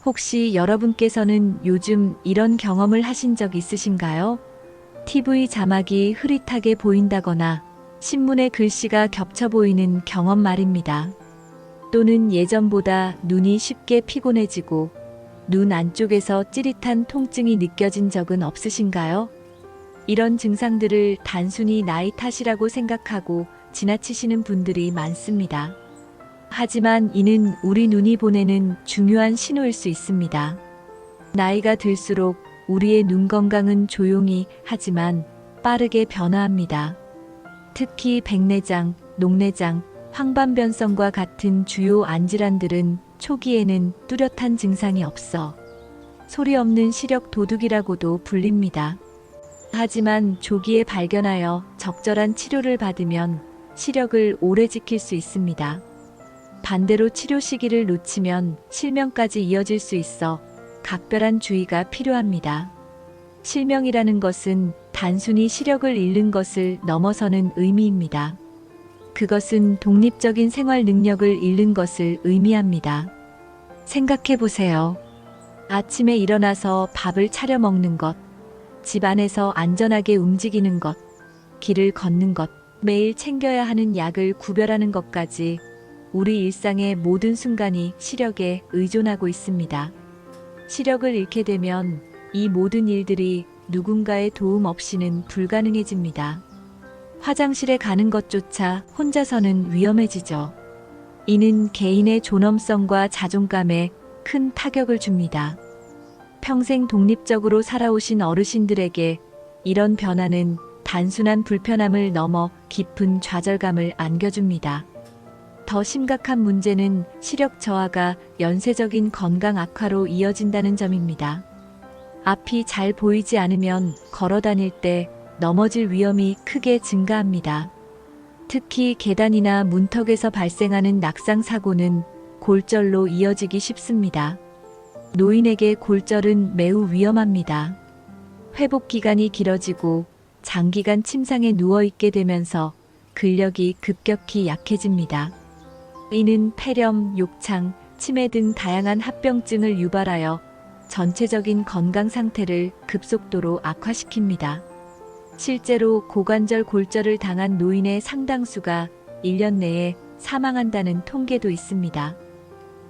혹시 여러분께서는 요즘 이런 경험을 하신 적 있으신가요? TV 자막이 흐릿하게 보인다거나 신문의 글씨가 겹쳐 보이는 경험 말입니다. 또는 예전보다 눈이 쉽게 피곤해지고 눈 안쪽에서 찌릿한 통증이 느껴진 적은 없으신가요? 이런 증상들을 단순히 나이 탓이라고 생각하고 지나치시는 분들이 많습니다. 하지만 이는 우리 눈이 보내는 중요한 신호일 수 있습니다. 나이가 들수록 우리의 눈 건강은 조용히 하지만 빠르게 변화합니다. 특히 백내장, 녹내장, 황반변성과 같은 주요 안질환들은 초기에는 뚜렷한 증상이 없어 소리 없는 시력 도둑이라고도 불립니다. 하지만 조기에 발견하여 적절한 치료를 받으면 시력을 오래 지킬 수 있습니다. 반대로 치료 시기를 놓치면 실명까지 이어질 수 있어 각별한 주의가 필요합니다. 실명이라는 것은 단순히 시력을 잃는 것을 넘어서는 의미입니다. 그것은 독립적인 생활 능력을 잃는 것을 의미합니다. 생각해 보세요. 아침에 일어나서 밥을 차려 먹는 것, 집 안에서 안전하게 움직이는 것, 길을 걷는 것, 매일 챙겨야 하는 약을 구별하는 것까지 우리 일상의 모든 순간이 시력에 의존하고 있습니다. 시력을 잃게 되면 이 모든 일들이 누군가의 도움 없이는 불가능해집니다. 화장실에 가는 것조차 혼자서는 위험해지죠. 이는 개인의 존엄성과 자존감에 큰 타격을 줍니다. 평생 독립적으로 살아오신 어르신들에게 이런 변화는 단순한 불편함을 넘어 깊은 좌절감을 안겨줍니다. 더 심각한 문제는 시력 저하가 연쇄적인 건강 악화로 이어진다는 점입니다. 앞이 잘 보이지 않으면 걸어 다닐 때 넘어질 위험이 크게 증가합니다. 특히 계단이나 문턱에서 발생하는 낙상 사고는 골절로 이어지기 쉽습니다. 노인에게 골절은 매우 위험합니다. 회복 기간이 길어지고 장기간 침상에 누워 있게 되면서 근력이 급격히 약해집니다. 이는 폐렴, 욕창, 치매 등 다양한 합병증을 유발하여 전체적인 건강 상태를 급속도로 악화시킵니다. 실제로 고관절 골절을 당한 노인의 상당수가 1년 내에 사망한다는 통계도 있습니다.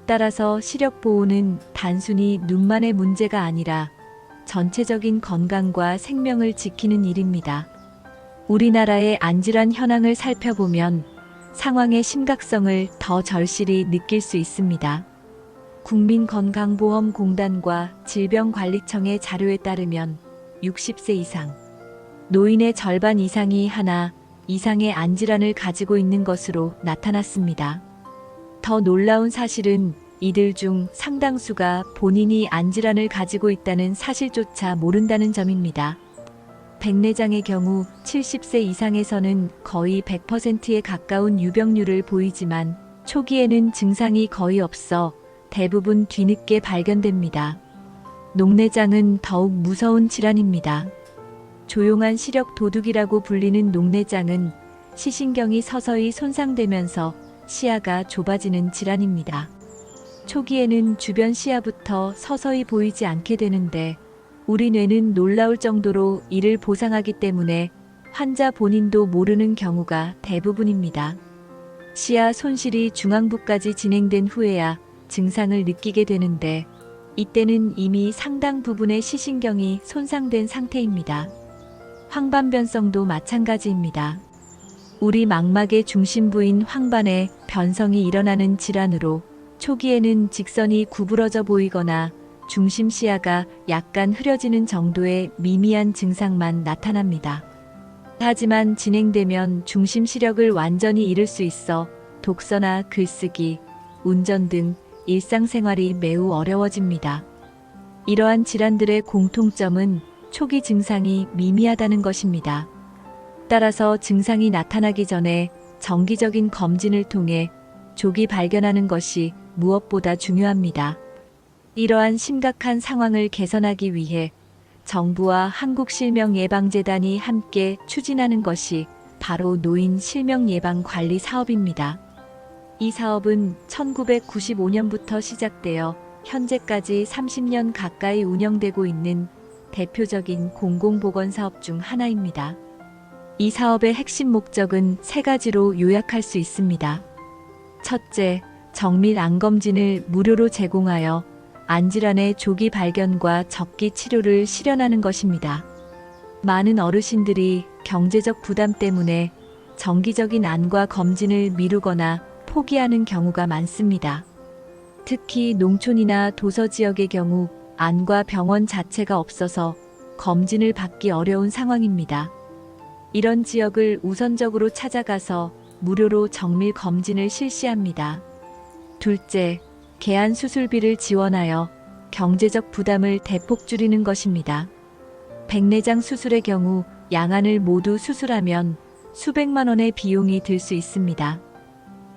따라서 시력 보호는 단순히 눈만의 문제가 아니라 전체적인 건강과 생명을 지키는 일입니다. 우리나라의 안질환 현황을 살펴보면 상황의 심각성을 더 절실히 느낄 수 있습니다. 국민건강보험공단과 질병관리청의 자료에 따르면 60세 이상, 노인의 절반 이상이 하나 이상의 안질환을 가지고 있는 것으로 나타났습니다. 더 놀라운 사실은 이들 중 상당수가 본인이 안질환을 가지고 있다는 사실조차 모른다는 점입니다. 백내장의 경우 70세 이상에서는 거의 100%에 가까운 유병률을 보이지만 초기에는 증상이 거의 없어 대부분 뒤늦게 발견됩니다. 녹내장은 더욱 무서운 질환입니다. 조용한 시력 도둑이라고 불리는 녹내장은 시신경이 서서히 손상되면서 시야가 좁아지는 질환입니다. 초기에는 주변 시야부터 서서히 보이지 않게 되는데 우리 뇌는 놀라울 정도로 이를 보상하기 때문에 환자 본인도 모르는 경우가 대부분입니다. 시야 손실이 중앙부까지 진행된 후에야 증상을 느끼게 되는데 이때는 이미 상당 부분의 시신경이 손상된 상태입니다. 황반변성도 마찬가지입니다. 우리 망막의 중심부인 황반에 변성이 일어나는 질환으로 초기에는 직선이 구부러져 보이거나 중심 시야가 약간 흐려지는 정도의 미미한 증상만 나타납니다. 하지만 진행되면 중심 시력을 완전히 잃을 수 있어 독서나 글쓰기, 운전 등 일상생활이 매우 어려워집니다. 이러한 질환들의 공통점은 초기 증상이 미미하다는 것입니다. 따라서 증상이 나타나기 전에 정기적인 검진을 통해 조기 발견하는 것이 무엇보다 중요합니다. 이러한 심각한 상황을 개선하기 위해 정부와 한국실명예방재단이 함께 추진하는 것이 바로 노인 실명예방관리 사업입니다. 이 사업은 1995년부터 시작되어 현재까지 30년 가까이 운영되고 있는 대표적인 공공보건 사업 중 하나입니다. 이 사업의 핵심 목적은 세 가지로 요약할 수 있습니다. 첫째, 정밀 암검진을 무료로 제공하여 암질환의 조기 발견과 적기 치료를 실현하는 것입니다. 많은 어르신들이 경제적 부담 때문에 정기적인 암과 검진을 미루거나 포기하는 경우가 많습니다. 특히 농촌이나 도서 지역의 경우 암과 병원 자체가 없어서 검진을 받기 어려운 상황입니다. 이런 지역을 우선적으로 찾아가서 무료로 정밀 검진을 실시합니다. 둘째, 개안 수술비를 지원하여 경제적 부담을 대폭 줄이는 것입니다. 백내장 수술의 경우 양안을 모두 수술하면 수백만 원의 비용이 들 수 있습니다.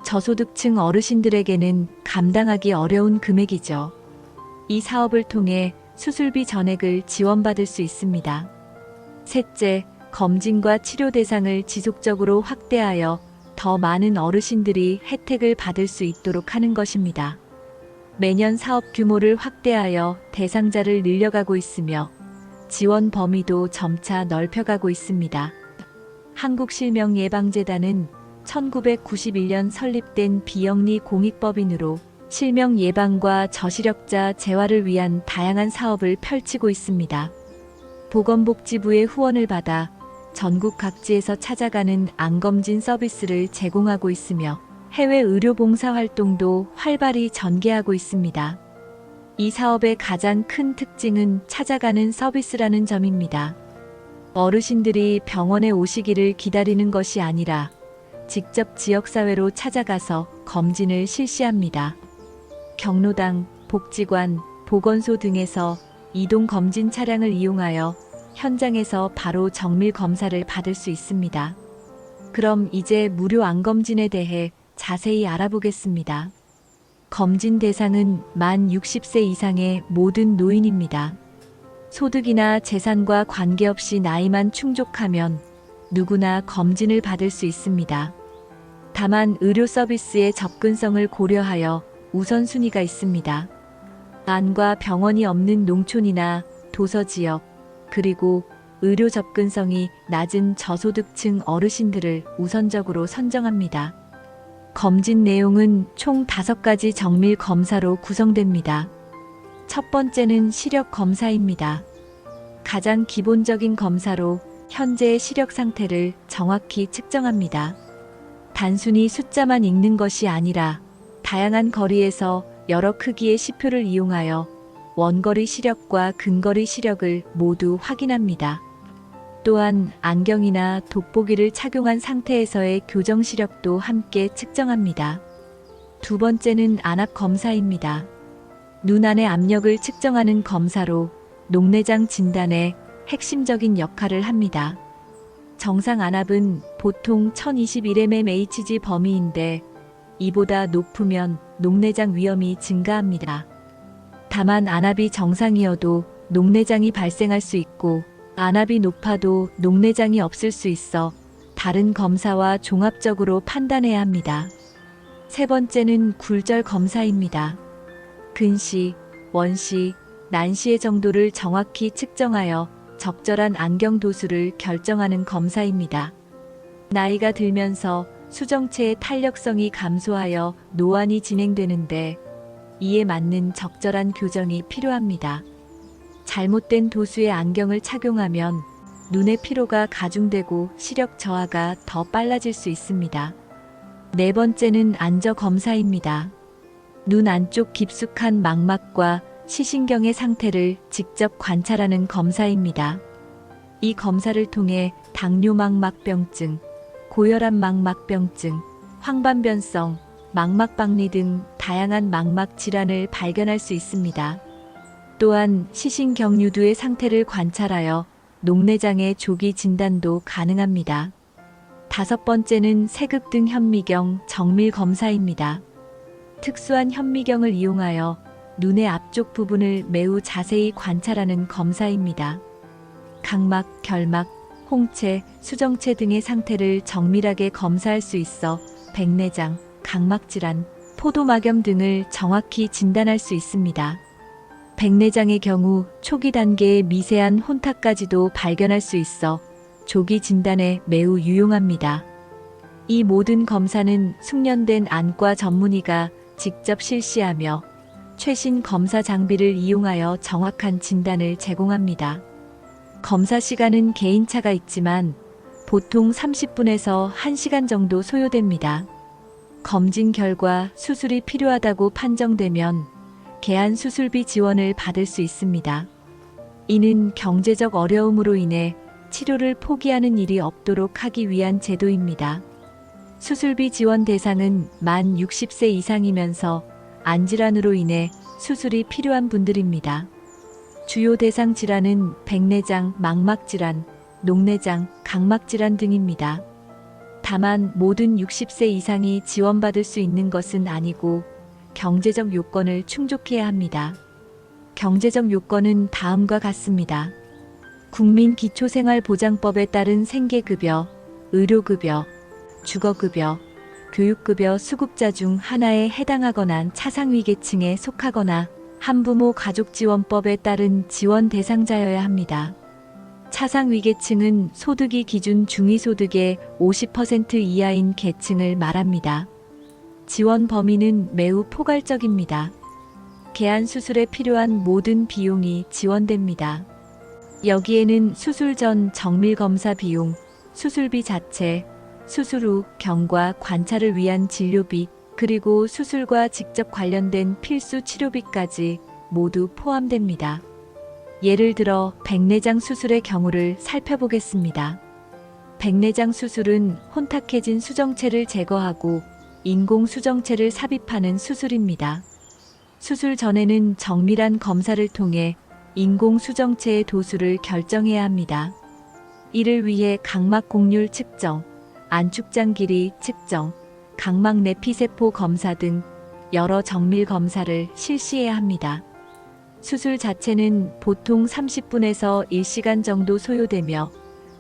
저소득층 어르신들에게는 감당하기 어려운 금액이죠. 이 사업을 통해 수술비 전액을 지원받을 수 있습니다. 셋째, 검진과 치료 대상을 지속적으로 확대하여 더 많은 어르신들이 혜택을 받을 수 있도록 하는 것입니다. 매년 사업 규모를 확대하여 대상자를 늘려가고 있으며 지원 범위도 점차 넓혀가고 있습니다. 한국실명예방재단은 1991년 설립된 비영리 공익법인으로 실명 예방과 저시력자 재활을 위한 다양한 사업을 펼치고 있습니다. 보건복지부의 후원을 받아 전국 각지에서 찾아가는 암검진 서비스를 제공하고 있으며 해외 의료 봉사 활동도 활발히 전개하고 있습니다. 이 사업의 가장 큰 특징은 찾아가는 서비스라는 점입니다. 어르신들이 병원에 오시기를 기다리는 것이 아니라 직접 지역사회로 찾아가서 검진을 실시합니다. 경로당, 복지관, 보건소 등에서 이동 검진 차량을 이용하여 현장에서 바로 정밀 검사를 받을 수 있습니다. 그럼 이제 무료 암검진에 대해 자세히 알아보겠습니다. 검진 대상은 만 60세 이상의 모든 노인입니다. 소득이나 재산과 관계없이 나이만 충족하면 누구나 검진을 받을 수 있습니다. 다만 의료 서비스의 접근성을 고려하여 우선순위가 있습니다. 암과 병원이 없는 농촌이나 도서 지역, 그리고 의료 접근성이 낮은 저소득층 어르신들을 우선적으로 선정합니다. 검진 내용은 총 5가지 정밀 검사로 구성됩니다. 첫 번째는 시력 검사입니다. 가장 기본적인 검사로 현재의 시력 상태를 정확히 측정합니다. 단순히 숫자만 읽는 것이 아니라 다양한 거리에서 여러 크기의 시표를 이용하여 원거리 시력과 근거리 시력을 모두 확인합니다. 또한 안경이나 돋보기를 착용한 상태에서의 교정 시력도 함께 측정합니다. 두 번째는 안압 검사입니다. 눈 안의 압력을 측정하는 검사로 녹내장 진단에 핵심적인 역할을 합니다. 정상 안압은 보통 1021mmHg 범위인데 이보다 높으면 녹내장 위험이 증가합니다. 다만 안압이 정상이어도 녹내장이 발생할 수 있고 안압이 높아도 녹내장이 없을 수 있어 다른 검사와 종합적으로 판단해야 합니다. 세 번째는 굴절 검사입니다. 근시, 원시, 난시의 정도를 정확히 측정하여 적절한 안경 도수를 결정하는 검사입니다. 나이가 들면서 수정체의 탄력성이 감소하여 노안이 진행되는데 이에 맞는 적절한 교정이 필요합니다. 잘못된 도수의 안경을 착용하면 눈의 피로가 가중되고 시력 저하가 더 빨라질 수 있습니다. 네 번째는 안저 검사입니다. 눈 안쪽 깊숙한 망막과 시신경의 상태를 직접 관찰하는 검사입니다. 이 검사를 통해 당뇨망막병증, 고혈압 망막병증, 황반변성, 망막박리 등 다양한 망막 질환을 발견할 수 있습니다. 또한 시신경유두의 상태를 관찰하여 녹내장의 조기 진단도 가능합니다. 다섯 번째는 세극등 현미경 정밀 검사입니다. 특수한 현미경을 이용하여 눈의 앞쪽 부분을 매우 자세히 관찰하는 검사입니다. 각막, 결막, 홍채, 수정체 등의 상태를 정밀하게 검사할 수 있어 백내장, 각막질환, 포도막염 등을 정확히 진단할 수 있습니다. 백내장의 경우 초기 단계의 미세한 혼탁까지도 발견할 수 있어 조기 진단에 매우 유용합니다. 이 모든 검사는 숙련된 안과 전문의가 직접 실시하며 최신 검사 장비를 이용하여 정확한 진단을 제공합니다. 검사 시간은 개인차가 있지만 보통 30분에서 1시간 정도 소요됩니다. 검진 결과 수술이 필요하다고 판정되면 개안 수술비 지원을 받을 수 있습니다. 이는 경제적 어려움으로 인해 치료를 포기하는 일이 없도록 하기 위한 제도입니다. 수술비 지원 대상은 만 60세 이상이면서 안질환으로 인해 수술이 필요한 분들입니다. 주요 대상 질환은 백내장, 망막질환, 녹내장, 각막질환 등입니다. 다만 모든 60세 이상이 지원받을 수 있는 것은 아니고 경제적 요건을 충족해야 합니다. 경제적 요건은 다음과 같습니다. 국민기초생활보장법에 따른 생계급여, 의료급여, 주거급여, 교육급여 수급자 중 하나에 해당하거나 차상위계층에 속하거나 한부모 가족지원법에 따른 지원 대상자여야 합니다. 차상위계층은 소득이 기준 중위소득의 50% 이하인 계층을 말합니다. 지원 범위는 매우 포괄적입니다. 개안 수술에 필요한 모든 비용이 지원됩니다. 여기에는 수술 전 정밀검사 비용, 수술비 자체, 수술 후 경과 관찰을 위한 진료비, 그리고 수술과 직접 관련된 필수 치료비까지 모두 포함됩니다. 예를 들어 백내장 수술의 경우를 살펴보겠습니다. 백내장 수술은 혼탁해진 수정체를 제거하고 인공 수정체를 삽입하는 수술입니다. 수술 전에는 정밀한 검사를 통해 인공 수정체의 도수를 결정해야 합니다. 이를 위해 각막 곡률 측정, 안축장 길이 측정, 각막 내피세포 검사 등 여러 정밀 검사를 실시해야 합니다. 수술 자체는 보통 30분에서 1시간 정도 소요되며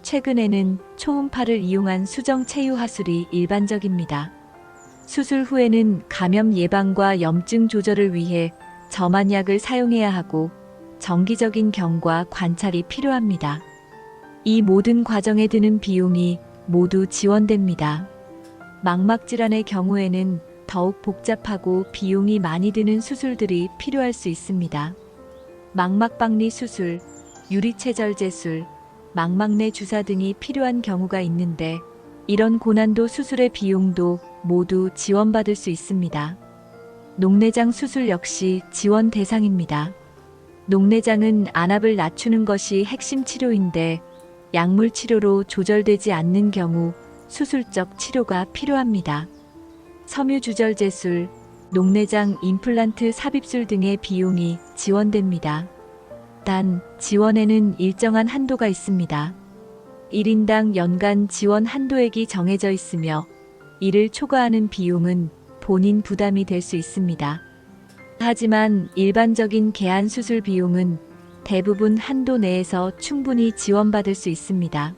최근에는 초음파를 이용한 수정 체유 하술이 일반적입니다. 수술 후에는 감염 예방과 염증 조절을 위해 점안약을 사용해야 하고 정기적인 경과 관찰이 필요합니다. 이 모든 과정에 드는 비용이 모두 지원됩니다. 망막질환의 경우에는 더욱 복잡하고 비용이 많이 드는 수술들이 필요할 수 있습니다. 망막박리 수술, 유리체절제술, 망막내 주사 등이 필요한 경우가 있는데 이런 고난도 수술의 비용도 모두 지원받을 수 있습니다. 녹내장 수술 역시 지원 대상입니다. 녹내장은 안압을 낮추는 것이 핵심 치료인데 약물 치료로 조절되지 않는 경우 수술적 치료가 필요합니다. 섬유주절제술, 녹내장 임플란트 삽입술 등의 비용이 지원됩니다. 단, 지원에는 일정한 한도가 있습니다. 1인당 연간 지원 한도액이 정해져 있으며 이를 초과하는 비용은 본인 부담이 될 수 있습니다. 하지만 일반적인 개안 수술 비용은 대부분 한도 내에서 충분히 지원받을 수 있습니다.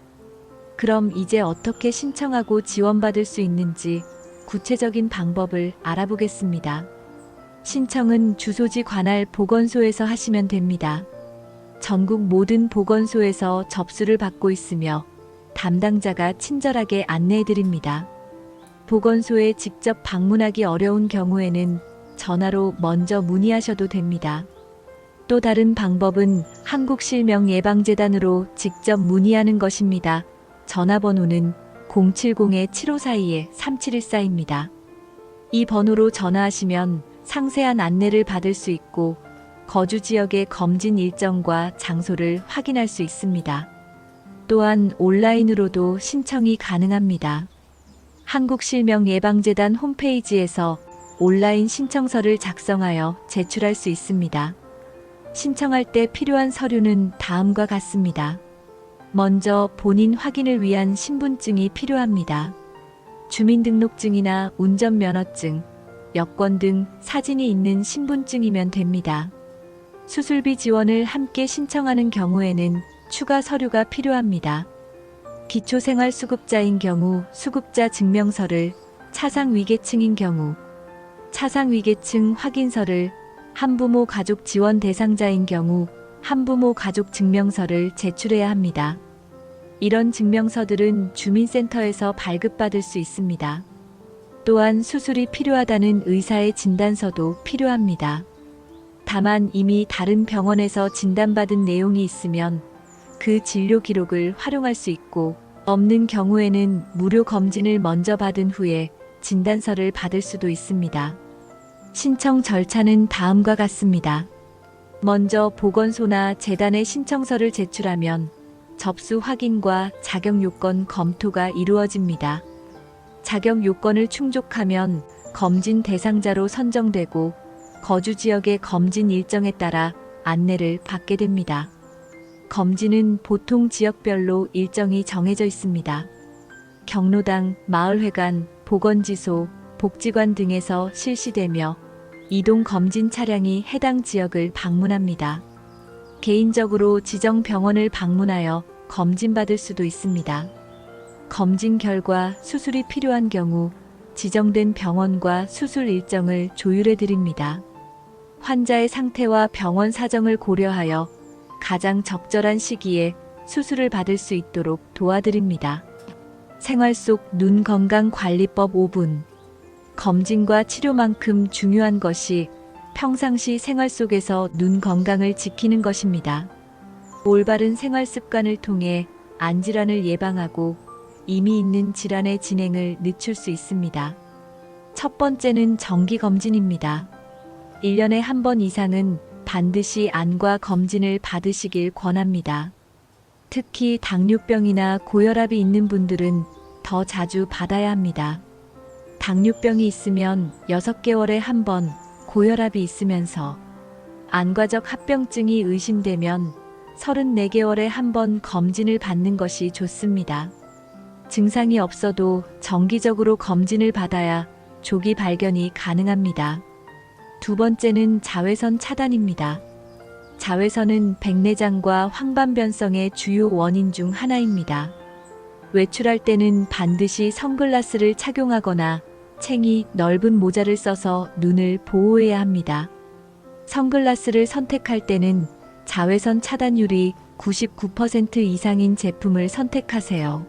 그럼 이제 어떻게 신청하고 지원받을 수 있는지 구체적인 방법을 알아보겠습니다. 신청은 주소지 관할 보건소에서 하시면 됩니다. 전국 모든 보건소에서 접수를 받고 있으며 담당자가 친절하게 안내해 드립니다. 보건소에 직접 방문하기 어려운 경우에는 전화로 먼저 문의하셔도 됩니다. 또 다른 방법은 한국실명예방재단으로 직접 문의하는 것입니다. 전화번호는 070-7542-3714입니다. 이 번호로 전화하시면 상세한 안내를 받을 수 있고 거주 지역의 검진 일정과 장소를 확인할 수 있습니다. 또한 온라인으로도 신청이 가능합니다. 한국실명예방재단 홈페이지에서 온라인 신청서를 작성하여 제출할 수 있습니다. 신청할 때 필요한 서류는 다음과 같습니다. 먼저 본인 확인을 위한 신분증이 필요합니다. 주민등록증이나 운전면허증, 여권 등 사진이 있는 신분증이면 됩니다. 수술비 지원을 함께 신청하는 경우에는 추가 서류가 필요합니다. 기초생활수급자인 경우 수급자 증명서를, 차상위계층인 경우 차상위계층 확인서를, 한부모 가족 지원 대상자인 경우 한부모 가족 증명서를 제출해야 합니다. 이런 증명서들은 주민센터에서 발급받을 수 있습니다. 또한 수술이 필요하다는 의사의 진단서도 필요합니다. 다만 이미 다른 병원에서 진단받은 내용이 있으면 그 진료 기록을 활용할 수 있고, 없는 경우에는 무료 검진을 먼저 받은 후에 진단서를 받을 수도 있습니다. 신청 절차는 다음과 같습니다. 먼저 보건소나 재단에 신청서를 제출하면 접수 확인과 자격 요건 검토가 이루어집니다. 자격 요건을 충족하면 검진 대상자로 선정되고 거주 지역의 검진 일정에 따라 안내를 받게 됩니다. 검진은 보통 지역별로 일정이 정해져 있습니다. 경로당, 마을회관, 보건지소, 복지관 등에서 실시되며 이동 검진 차량이 해당 지역을 방문합니다. 개인적으로 지정 병원을 방문하여 검진받을 수도 있습니다. 검진 결과 수술이 필요한 경우 지정된 병원과 수술 일정을 조율해 드립니다. 환자의 상태와 병원 사정을 고려하여 가장 적절한 시기에 수술을 받을 수 있도록 도와드립니다. 생활 속 눈 건강 관리법 5분. 검진과 치료만큼 중요한 것이 평상시 생활 속에서 눈 건강을 지키는 것입니다. 올바른 생활 습관을 통해 안질환을 예방하고 이미 있는 질환의 진행을 늦출 수 있습니다. 첫 번째는 정기검진입니다. 1년에 한 번 이상은 반드시 안과 검진을 받으시길 권합니다. 특히 당뇨병이나 고혈압이 있는 분들은 더 자주 받아야 합니다. 당뇨병이 있으면 6개월에 한 번, 고혈압이 있으면서 안과적 합병증이 의심되면 34개월에 한 번 검진을 받는 것이 좋습니다. 증상이 없어도 정기적으로 검진을 받아야 조기 발견이 가능합니다. 두 번째는 자외선 차단입니다. 자외선은 백내장과 황반변성의 주요 원인 중 하나입니다. 외출할 때는 반드시 선글라스를 착용하거나 챙이 넓은 모자를 써서 눈을 보호해야 합니다. 선글라스를 선택할 때는 자외선 차단율이 99% 이상인 제품을 선택하세요.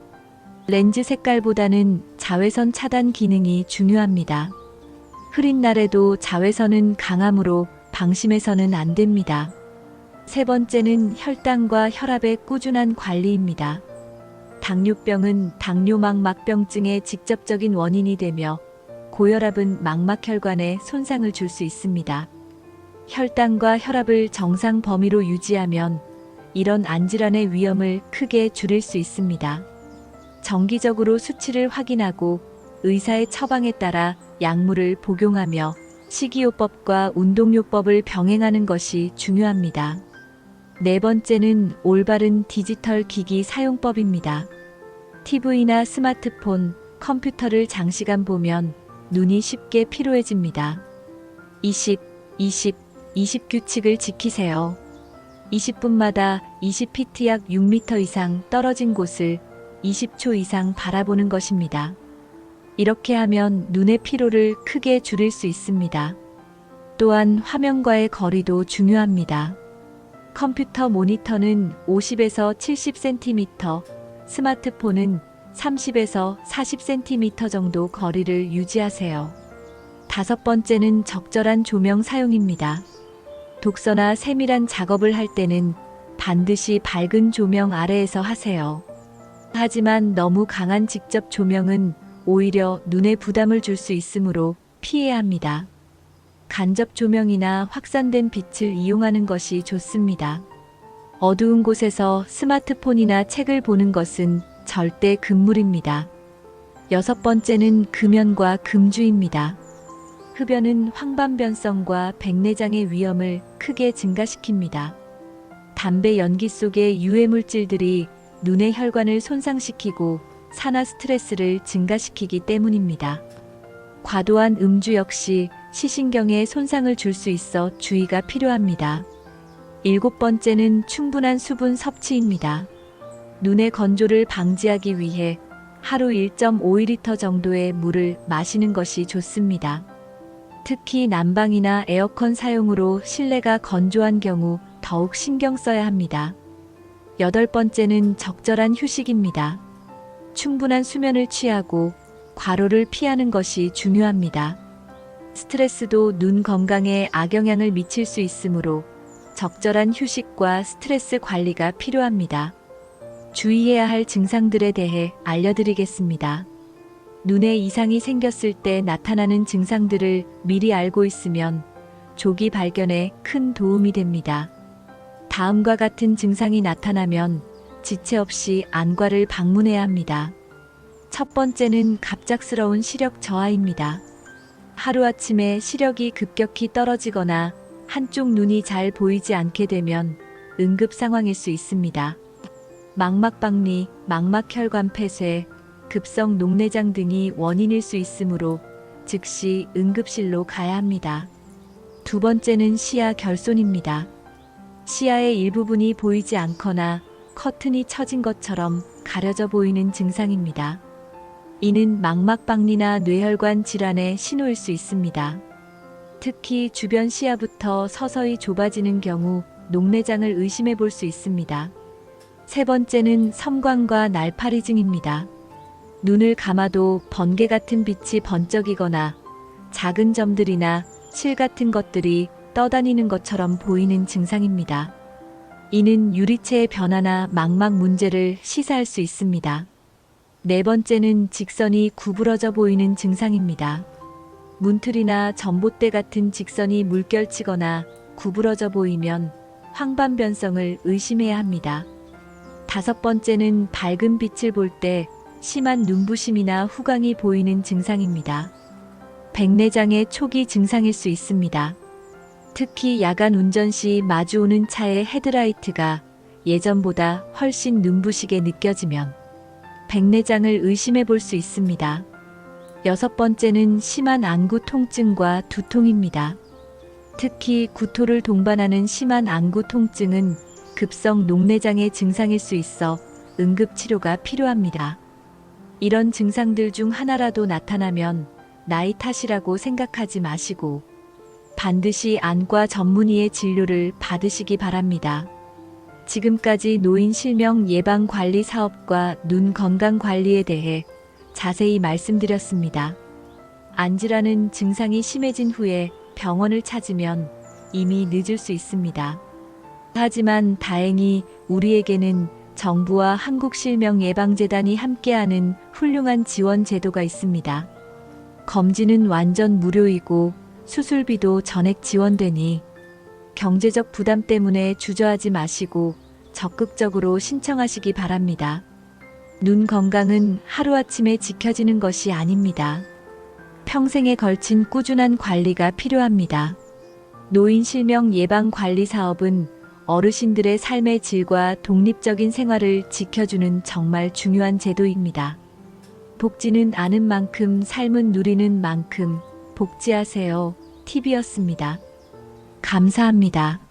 렌즈 색깔보다는 자외선 차단 기능이 중요합니다. 흐린 날에도 자외선은 강하므로 방심해서는 안 됩니다. 세 번째는 혈당과 혈압의 꾸준한 관리입니다. 당뇨병은 당뇨막막병증의 직접적인 원인이 되며 고혈압은 망막혈관에 손상을 줄 수 있습니다. 혈당과 혈압을 정상 범위로 유지하면 이런 안질환의 위험을 크게 줄일 수 있습니다. 정기적으로 수치를 확인하고 의사의 처방에 따라 약물을 복용하며 식이요법과 운동요법을 병행하는 것이 중요합니다. 네 번째는 올바른 디지털 기기 사용법입니다. TV나 스마트폰, 컴퓨터를 장시간 보면 눈이 쉽게 피로해집니다. 20, 20, 20 규칙을 지키세요. 20분마다 20pt 약 6m 이상 떨어진 곳을 20초 이상 바라보는 것입니다. 이렇게 하면 눈의 피로를 크게 줄일 수 있습니다. 또한 화면과의 거리도 중요합니다. 컴퓨터 모니터는 50에서 70cm, 스마트폰은 30에서 40cm 정도 거리를 유지하세요. 다섯 번째는 적절한 조명 사용입니다. 독서나 세밀한 작업을 할 때는 반드시 밝은 조명 아래에서 하세요. 하지만 너무 강한 직접 조명은 오히려 눈에 부담을 줄 수 있으므로 피해야 합니다. 간접 조명이나 확산된 빛을 이용하는 것이 좋습니다. 어두운 곳에서 스마트폰이나 책을 보는 것은 절대 금물입니다. 여섯 번째는 금연과 금주입니다. 흡연은 황반변성과 백내장의 위험을 크게 증가시킵니다. 담배 연기 속의 유해물질들이 눈의 혈관을 손상시키고 산화 스트레스를 증가시키기 때문입니다. 과도한 음주 역시 시신경에 손상을 줄 수 있어 주의가 필요합니다. 일곱 번째는 충분한 수분 섭취입니다. 눈의 건조를 방지하기 위해 하루 1.5리터 정도의 물을 마시는 것이 좋습니다. 특히 난방이나 에어컨 사용으로 실내가 건조한 경우 더욱 신경 써야 합니다. 8번째는 적절한 휴식입니다. 충분한 수면을 취하고 과로를 피하는 것이 중요합니다. 스트레스도 눈 건강에 악영향을 미칠 수 있으므로 적절한 휴식과 스트레스 관리가 필요합니다. 주의해야 할 증상들에 대해 알려드리겠습니다. 눈에 이상이 생겼을 때 나타나는 증상들을 미리 알고 있으면 조기 발견에 큰 도움이 됩니다. 다음과 같은 증상이 나타나면 지체 없이 안과를 방문해야 합니다. 첫 번째는 갑작스러운 시력 저하입니다. 하루아침에 시력이 급격히 떨어지거나 한쪽 눈이 잘 보이지 않게 되면 응급 상황일 수 있습니다. 망막박리, 망막혈관 폐쇄, 급성 녹내장 등이 원인일 수 있으므로 즉시 응급실로 가야 합니다. 두 번째는 시야 결손입니다. 시야의 일부분이 보이지 않거나 커튼이 처진 것처럼 가려져 보이는 증상입니다. 이는 망막박리나 뇌혈관 질환의 신호일 수 있습니다. 특히 주변 시야부터 서서히 좁아지는 경우 녹내장을 의심해 볼 수 있습니다. 세 번째는 섬광과 날파리증입니다. 눈을 감아도 번개 같은 빛이 번쩍이거나 작은 점들이나 실 같은 것들이 떠다니는 것처럼 보이는 증상입니다. 이는 유리체의 변화나 망막 문제를 시사할 수 있습니다. 네 번째는 직선이 구부러져 보이는 증상입니다. 문틀이나 전봇대 같은 직선이 물결치거나 구부러져 보이면 황반변성을 의심해야 합니다. 다섯 번째는 밝은 빛을 볼 때 심한 눈부심이나 후광이 보이는 증상입니다. 백내장의 초기 증상일 수 있습니다. 특히 야간 운전 시 마주오는 차의 헤드라이트가 예전보다 훨씬 눈부시게 느껴지면 백내장을 의심해 볼 수 있습니다. 여섯 번째는 심한 안구 통증과 두통입니다. 특히 구토를 동반하는 심한 안구 통증은 급성 녹내장의 증상일 수 있어 응급치료가 필요합니다. 이런 증상들 중 하나라도 나타나면 나이 탓이라고 생각하지 마시고 반드시 안과 전문의의 진료를 받으시기 바랍니다. 지금까지 노인 실명 예방 관리 사업과 눈 건강 관리에 대해 자세히 말씀드렸습니다. 안질환은 증상이 심해진 후에 병원을 찾으면 이미 늦을 수 있습니다. 하지만 다행히 우리에게는 정부와 한국실명예방재단이 함께하는 훌륭한 지원 제도가 있습니다. 검진은 완전 무료이고 수술비도 전액 지원되니 경제적 부담 때문에 주저하지 마시고 적극적으로 신청하시기 바랍니다. 눈 건강은 하루아침에 지켜지는 것이 아닙니다. 평생에 걸친 꾸준한 관리가 필요합니다. 노인 실명 예방 관리 사업은 어르신들의 삶의 질과 독립적인 생활을 지켜주는 정말 중요한 제도입니다. 복지는 아는 만큼 삶은 누리는 만큼 복지하세요. TV였습니다. 감사합니다.